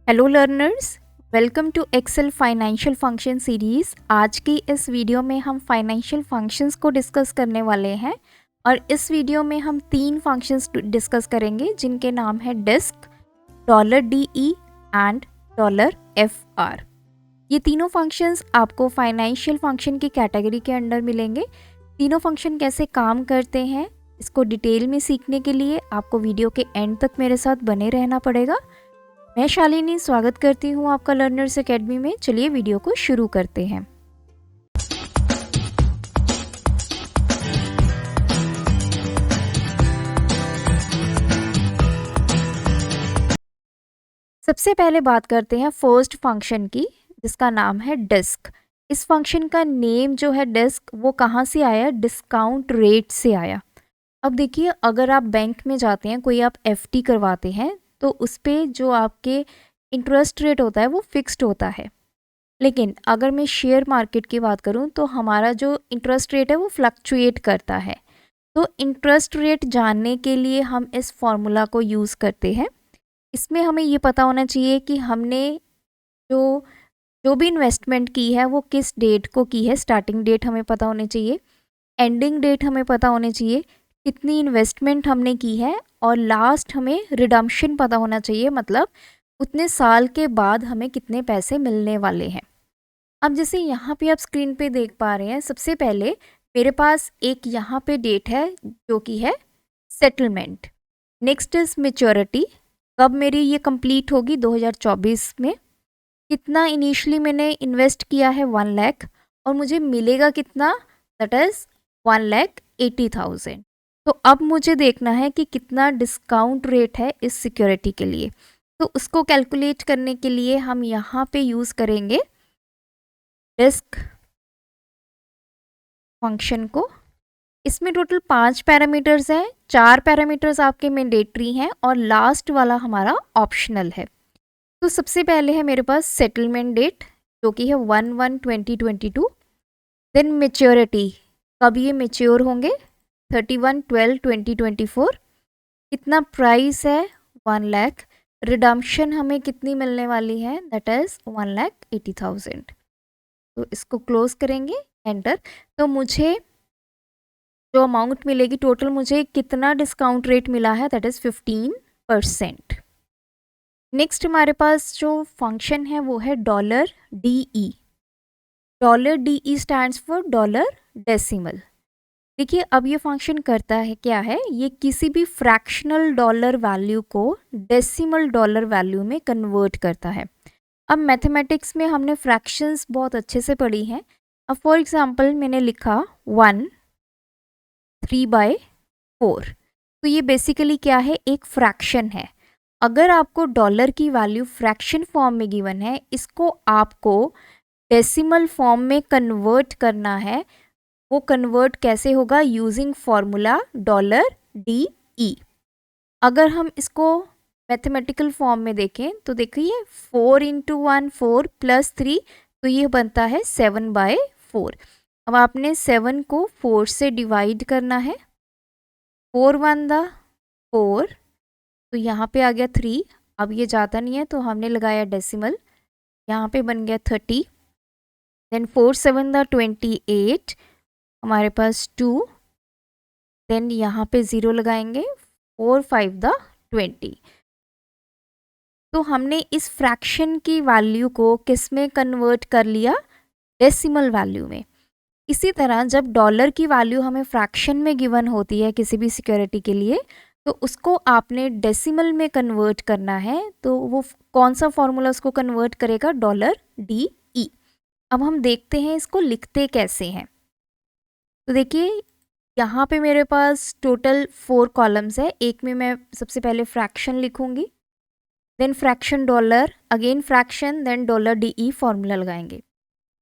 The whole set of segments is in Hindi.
Hello learners, welcome to Excel financial function series. आज की इस वीडियो में हम फाइनेंशियल फंक्शंस को डिस्कस करने वाले हैं और इस वीडियो में हम 3 फंक्शंस डिस्कस करेंगे जिनके नाम है डिस्क, $DE एंड $FR। ये तीनों फंक्शंस आपको फाइनेंशियल फंक्शन की कैटेगरी के अंडर मिलेंगे। तीनों फंक्शन कैसे काम करते हैं इसको डिटेल में सीखने के लिए आपको वीडियो के एंड तक मेरे साथ बने रहना पड़ेगा। मैं शालिनी स्वागत करती हूँ आपका लर्नर्स एकेडमी में। चलिए वीडियो को शुरू करते हैं। सबसे पहले बात करते हैं फर्स्ट फंक्शन की जिसका नाम है डिस्क। इस फंक्शन का नेम जो है डिस्क वो कहाँ से आया? डिस्काउंट रेट से आया। अब देखिए, अगर आप बैंक में जाते हैं, कोई आप एफडी करवाते हैं तो उस पर जो आपके इंटरेस्ट रेट होता है वो फिक्स्ड होता है। लेकिन अगर मैं शेयर मार्केट की बात करूं तो हमारा जो इंटरेस्ट रेट है वो फ्लक्चुएट करता है। तो इंटरेस्ट रेट जानने के लिए हम इस फॉर्मूला को यूज़ करते हैं। इसमें हमें ये पता होना चाहिए कि हमने जो जो भी इन्वेस्टमेंट की है वो किस डेट को की है। स्टार्टिंग डेट हमें पता होनी चाहिए, एंडिंग डेट हमें पता होनी चाहिए, कितनी इन्वेस्टमेंट हमने की है, और लास्ट हमें रिडम्पशन पता होना चाहिए, मतलब उतने साल के बाद हमें कितने पैसे मिलने वाले हैं। अब जैसे यहाँ पे आप स्क्रीन पे देख पा रहे हैं, सबसे पहले मेरे पास एक यहाँ पे डेट है जो कि है सेटलमेंट। नेक्स्ट इज मेच्योरिटी, कब मेरी ये कंप्लीट होगी? 2024 में। कितना इनिशियली मैंने इन्वेस्ट किया है? 1 लाख, और मुझे मिलेगा कितना? That is 1,80,000। तो अब मुझे देखना है कि कितना डिस्काउंट रेट है इस सिक्योरिटी के लिए। तो उसको कैलकुलेट करने के लिए हम यहाँ पे यूज़ करेंगे डिस्क फंक्शन को। इसमें टोटल 5 पैरामीटर्स हैं, 4 पैरामीटर्स आपके मैंडेटरी हैं और लास्ट वाला हमारा ऑप्शनल है। तो सबसे पहले है मेरे पास सेटलमेंट डेट जो कि है 1/1/2022। देन मेच्योरिटी, कब ये मेच्योर होंगे? 31/12/2024। कितना प्राइस है? 1 लाख। रिडम्पशन हमें कितनी मिलने वाली है? That is 1,80,000। तो इसको क्लोज करेंगे, एंटर। तो मुझे जो अमाउंट मिलेगी टोटल, मुझे कितना डिस्काउंट रेट मिला है? That is 15%। नेक्स्ट हमारे पास जो फंक्शन है वो है $DE। $DE stands for dollar decimal. देखिए, अब ये फंक्शन करता है क्या है, ये किसी भी फ्रैक्शनल डॉलर वैल्यू को डेसिमल डॉलर वैल्यू में कन्वर्ट करता है। अब मैथमेटिक्स में हमने फ्रैक्शंस बहुत अच्छे से पढ़ी हैं। अब फॉर एग्जांपल मैंने लिखा 1/3/4, तो ये बेसिकली क्या है? एक फ्रैक्शन है। अगर आपको डॉलर की वैल्यू फ्रैक्शन फॉर्म में गिवन है, इसको आपको डेसिमल फॉर्म में कन्वर्ट करना है। वो कन्वर्ट कैसे होगा? Using formula $DE। अगर हम इसको मैथमेटिकल फॉर्म में देखें तो देखिए, 4 × 1 4 + 3, तो ये बनता है 7/4। अब आपने 7 को 4 से डिवाइड करना है। 4 1 दा 4, तो यहाँ पे आ गया 3। अब ये जाता नहीं है तो हमने लगाया डेसिमल, यहाँ पे बन गया 30। देन 4 7 दा 28, हमारे पास 2। देन यहाँ पे 0 लगाएंगे, 4 5 दा 20। तो हमने इस फ्रैक्शन की वैल्यू को किस में कन्वर्ट कर लिया? डेसिमल वैल्यू में। इसी तरह जब डॉलर की वैल्यू हमें फ्रैक्शन में गिवन होती है किसी भी सिक्योरिटी के लिए, तो उसको आपने डेसिमल में कन्वर्ट करना है। तो वो कौन सा फॉर्मूला उसको कन्वर्ट करेगा? $DE। अब हम देखते हैं इसको लिखते कैसे हैं। तो देखिए, यहाँ पे मेरे पास टोटल 4 कॉलम्स है। एक में मैं सबसे पहले फ्रैक्शन लिखूंगी, then fraction dollar, again fraction, then $DE formula लगाएंगे।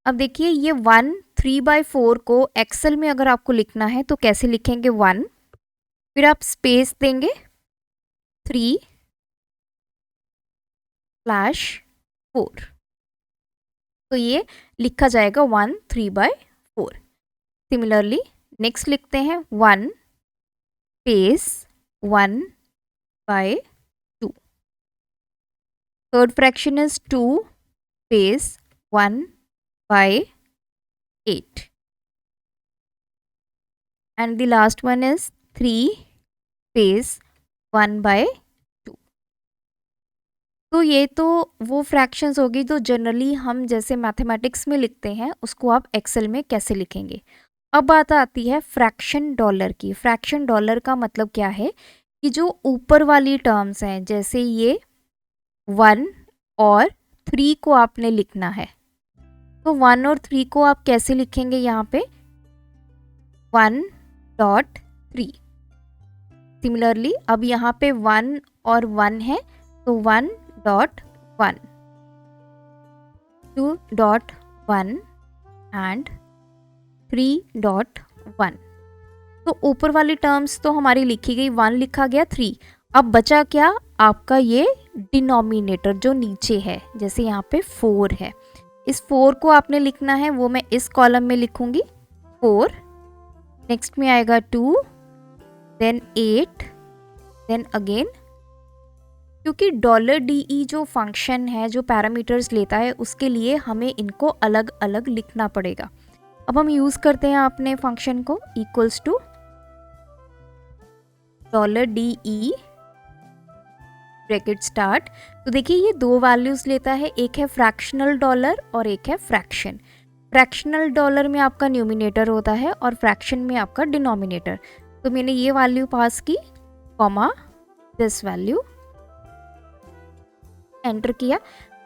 अब देखिए, ये 1/3/4 को एक्सेल में अगर आपको लिखना है तो कैसे लिखेंगे? 1, फिर आप स्पेस देंगे, 3/4, तो ये लिखा जाएगा 1/3/4। सिमिलरली नेक्स्ट लिखते हैं 1 space 1/2। Third fraction is 2 space 1/8 and the last one is 3 space 1/2। तो ये तो वो फ्रैक्शंस होगी तो जनरली हम जैसे मैथमेटिक्स में लिखते हैं उसको आप एक्सेल में कैसे लिखेंगे। अब बात आती है फ्रैक्शन डॉलर की। फ्रैक्शन डॉलर का मतलब क्या है कि जो ऊपर वाली टर्म्स हैं जैसे ये 1 और 3 को आपने लिखना है, तो 1 और 3 को आप कैसे लिखेंगे यहाँ पे 1.3। सिमिलरली अब यहाँ पे 1 और 1 है तो 1.1, 2.1 एंड 3.1। तो ऊपर वाली टर्म्स तो हमारी लिखी गई, 1 लिखा गया, 3। अब बचा क्या आपका ये डिनोमिनेटर जो नीचे है, जैसे यहाँ पे 4 है, इस 4 को आपने लिखना है, वो मैं इस कॉलम में लिखूंगी 4। नेक्स्ट में आएगा 2, देन 8, देन अगेन, क्योंकि $DE जो फंक्शन है जो पैरामीटर्स लेता है उसके लिए हमें इनको अलग अलग लिखना पड़ेगा। अब हम यूज करते हैं अपने फंक्शन को equals to $DE bracket start. तो देखिए ये दो वैल्यूज लेता है, एक है फ्रैक्शनल डॉलर और एक है फ्रैक्शन। फ्रैक्शनल डॉलर में आपका न्यूमिनेटर होता है और फ्रैक्शन में आपका डिनोमिनेटर। तो मैंने ये वैल्यू पास की, कॉमा दिस वैल्यू, एंटर किया,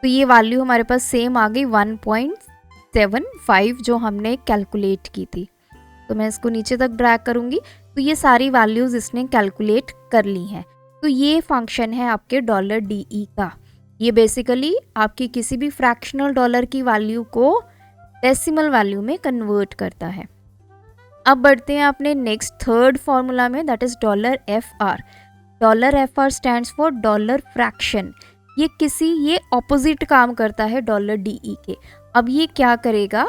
तो ये वैल्यू हमारे पास सेम आ गई 1.75 जो हमने कैलकुलेट की थी। तो मैं इसको नीचे तक ड्रैग करूंगी तो ये सारी वैल्यूज इसने कैलकुलेट कर ली हैं। तो ये फंक्शन है आपके $DE का। ये बेसिकली आपकी किसी भी फ्रैक्शनल डॉलर की वैल्यू को डेसिमल वैल्यू में कन्वर्ट करता है। अब बढ़ते हैं अपने नेक्स्ट थर्ड फॉर्मूला में, that is $FR। $FR stands for dollar fraction. ये ऑपोजिट काम करता है $DE के। अब ये क्या करेगा,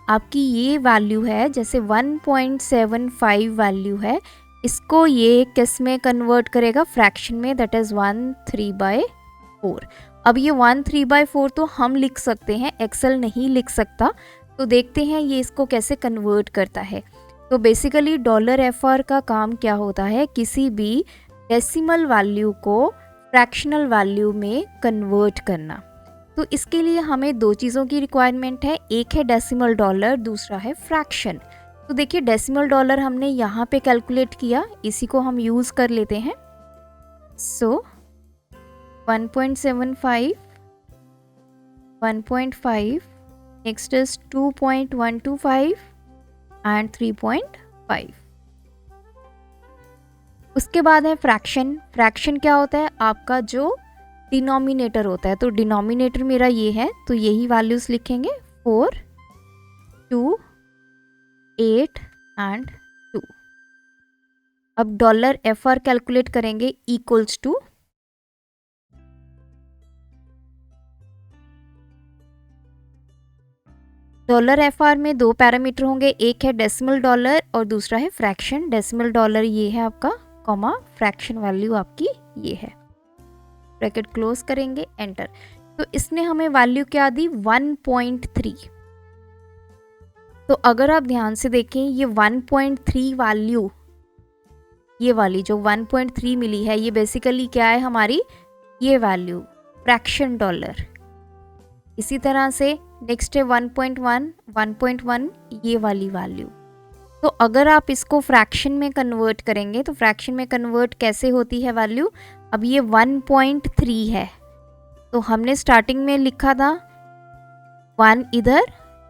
आपकी ये वैल्यू है जैसे 1.75 वैल्यू है, इसको ये किस में कन्वर्ट करेगा, फ्रैक्शन में, दैट इज 1/3। अब ये 1/3 तो हम लिख सकते हैं, एक्सेल नहीं लिख सकता, तो देखते हैं ये इसको कैसे कन्वर्ट करता है। तो बेसिकली $FR का काम क्या होता है, किसी भी डेसिमल वैल्यू को फ्रैक्शनल वैल्यू में कन्वर्ट करना। तो इसके लिए हमें दो चीज़ों की रिक्वायरमेंट है, एक है डेसिमल डॉलर, दूसरा है फ्रैक्शन। तो देखिए डेसिमल डॉलर हमने यहाँ पे कैलकुलेट किया, इसी को हम यूज़ कर लेते हैं। सो 1.75, 1.5, नेक्स्ट इज 2.125 एंड 3.5। उसके बाद है फ्रैक्शन। फ्रैक्शन क्या होता है, आपका जो डिनोमिनेटर होता है, तो डिनोमिनेटर मेरा ये है, तो यही वैल्यूज लिखेंगे 4, 2, 8 एंड 2। अब $FR कैलकुलेट करेंगे इक्वल्स टू $FR में दो पैरामीटर होंगे, एक है डेसिमल डॉलर और दूसरा है फ्रैक्शन। डेसिमल डॉलर ये है आपका, कॉमा फ्रैक्शन वैल्यू आपकी ये है, ब्रैकेट क्लोज करेंगे, एंटर। तो इसने हमें वैल्यू क्या दी, 1.3। तो अगर आप ध्यान से देखें ये 1.3 वैल्यू, ये वाली जो 1.3 मिली है, ये बेसिकली क्या है हमारी, ये वैल्यू फ्रैक्शन डॉलर। इसी तरह से नेक्स्ट है 1.1, 1.1 ये वाली वैल्यू। तो अगर आप इसको फ्रैक्शन में कन्वर्ट करेंगे, तो फ्रैक्शन में कन्वर्ट कैसे होती है वैल्यू, अब ये 1.3 है, तो हमने स्टार्टिंग में लिखा था 1 इधर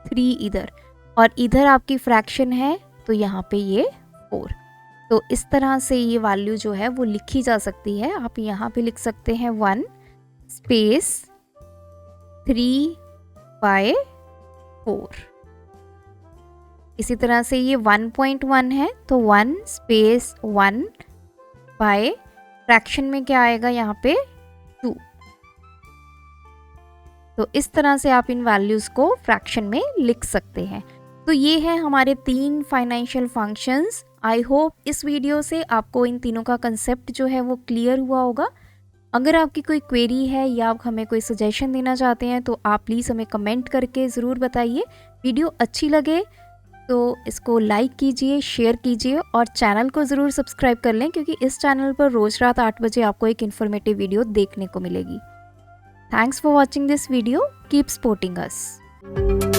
3 इधर, और इधर आपकी फ्रैक्शन है तो यहाँ पे ये 4। तो इस तरह से ये वैल्यू जो है वो लिखी जा सकती है। आप यहाँ पे लिख सकते हैं 1 स्पेस 3/4। इसी तरह से ये 1.1 है तो 1 स्पेस 1 बाय फ्रैक्शन में क्या आएगा यहाँ पे 2। तो इस तरह से आप इन वैल्यूज को फ्रैक्शन में लिख सकते हैं। तो ये है हमारे 3 फाइनेंशियल फंक्शंस। आई होप इस वीडियो से आपको इन तीनों का कंसेप्ट जो है वो क्लियर हुआ होगा। अगर आपकी कोई क्वेरी है या आप हमें कोई सजेशन देना चाहते हैं तो आप प्लीज़ हमें कमेंट करके ज़रूर बताइए। वीडियो अच्छी लगे तो इसको लाइक कीजिए, शेयर कीजिए और चैनल को ज़रूर सब्सक्राइब कर लें, क्योंकि इस चैनल पर रोज़ रात 8 बजे आपको एक इन्फॉर्मेटिव वीडियो देखने को मिलेगी। Thanks for watching this video, keep supporting us.